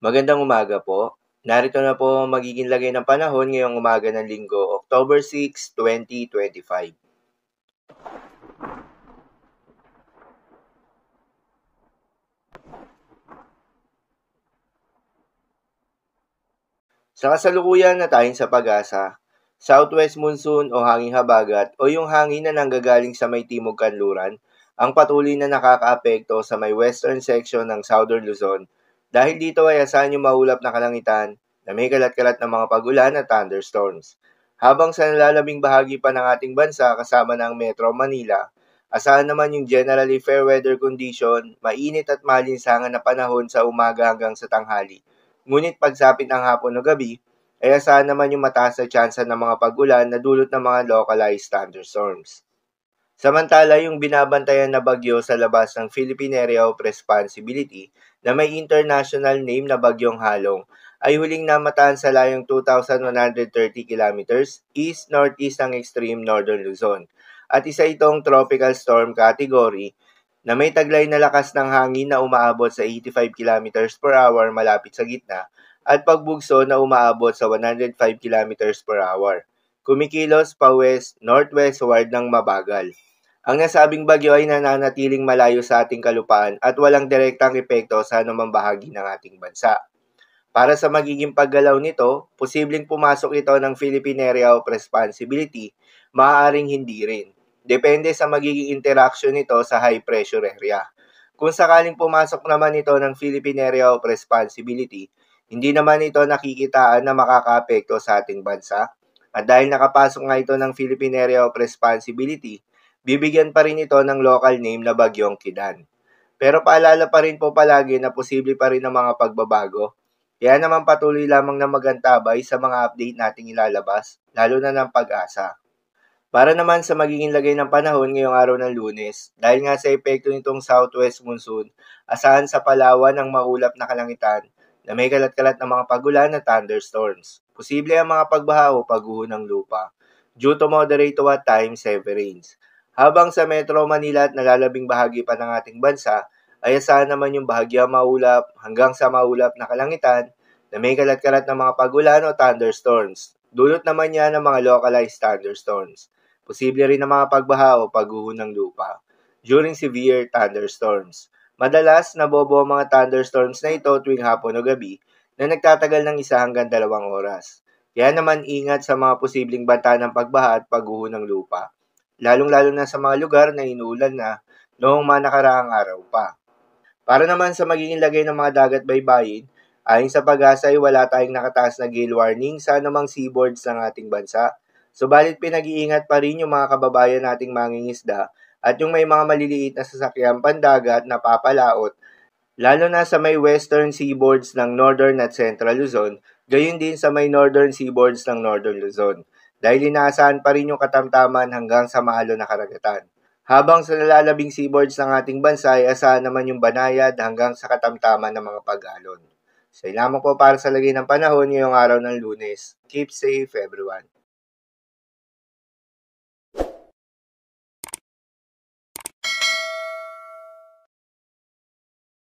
Magandang umaga po. Narito na po ang magiging lagay ng panahon ngayong umaga ng Linggo, October 6, 2025. Sa kasalukuyan na tayong sa pag-asa, southwest monsoon o hanging habagat o yung hangin na nanggagaling sa may timog kanluran ang patuloy na nakakaapekto sa may western section ng Southern Luzon. Dahil dito ay asahan yung maulap na kalangitan na may kalat-kalat na mga pag-ulan at thunderstorms. Habang sa nalalabing bahagi pa ng ating bansa kasama ng Metro Manila, asahan naman yung generally fair weather condition, mainit at malinsangan na panahon sa umaga hanggang sa tanghali. Ngunit pagsapit ng hapon o gabi, ay asahan naman yung mataas na tsansa ng mga pag-ulan na dulot ng mga localized thunderstorms. Samantala, yung binabantayan na bagyo sa labas ng Philippine Area of Responsibility na may international name na Bagyong Halong ay huling namataan sa layong 2,130 kilometers east-northeast ng extreme northern Luzon. At isa itong tropical storm category na may taglay na lakas ng hangin na umaabot sa 85 kilometers per hour malapit sa gitna at pagbugso na umaabot sa 105 kilometers per hour. Kumikilos pa west-northwestward ng mabagal. Ang nasabing bagyo ay nananatiling malayo sa ating kalupaan at walang direktang epekto sa anumang bahagi ng ating bansa. Para sa magiging paggalaw nito, posibleng pumasok ito ng Philippine Area of Responsibility, maaaring hindi rin. Depende sa magiging interaction nito sa high pressure area. Kung sakaling pumasok naman ito ng Philippine Area of Responsibility, hindi naman ito nakikitaan na makakaapekto sa ating bansa. At dahil nakapasok nga ito ng Philippine Area of Responsibility, bibigyan pa rin ito ng local name na Bagyong Kidan. Pero paalala pa rin po palagi na posible pa rin ang mga pagbabago. Kaya naman patuloy lamang na magantabay sa mga update nating ilalabas, lalo na ng pag-asa. Para naman sa magiging lagay ng panahon ngayong araw ng Lunes, dahil nga sa epekto nitong southwest monsoon, asahan sa Palawan ang maulap na kalangitan na may kalat-kalat na mga pagulan at thunderstorms. Posible ang mga pagbaha o pagguho ng lupa due to moderate to at times heavy rains. Habang sa Metro Manila at nalalabing bahagi pa ng ating bansa, ay asahan naman yung bahagya maulap hanggang sa maulap na kalangitan na may kalat-kalat na mga pagulan o thunderstorms. Dulot naman yan ng mga localized thunderstorms. Posible rin ang mga pagbaha o pagguho ng lupa during severe thunderstorms. Madalas, nabobo ang mga thunderstorms na ito tuwing hapon o gabi na nagtatagal ng 1 hanggang 2 oras. Kaya naman ingat sa mga posibleng banta ng pagbaha at pagguho ng lupa, lalong-lalo na sa mga lugar na inuulan na noong mga nakaraang araw pa. Para naman sa magiging lagay ng mga dagat baybayin, ayon sa pag-asa ay wala tayong nakataas na gale warning sa anumang seaboards ng ating bansa. Subalit pinag-iingat pa rin yung mga kababayan nating mangingisda at yung may mga maliliit na sasakyang pandagat na papalaot, lalo na sa may western seaboards ng northern at central Luzon, gayon din sa may northern seaboards ng northern Luzon, dahil inaasahan pa rin yung katamtaman hanggang sa maalon na karagatan. Habang sa nalalabing seaboards ng ating bansa ay asahan naman yung banayad hanggang sa katamtaman ng mga pag-alon. So, lamang po para sa lagay ng panahon ngayong araw ng Lunes. Keep safe everyone.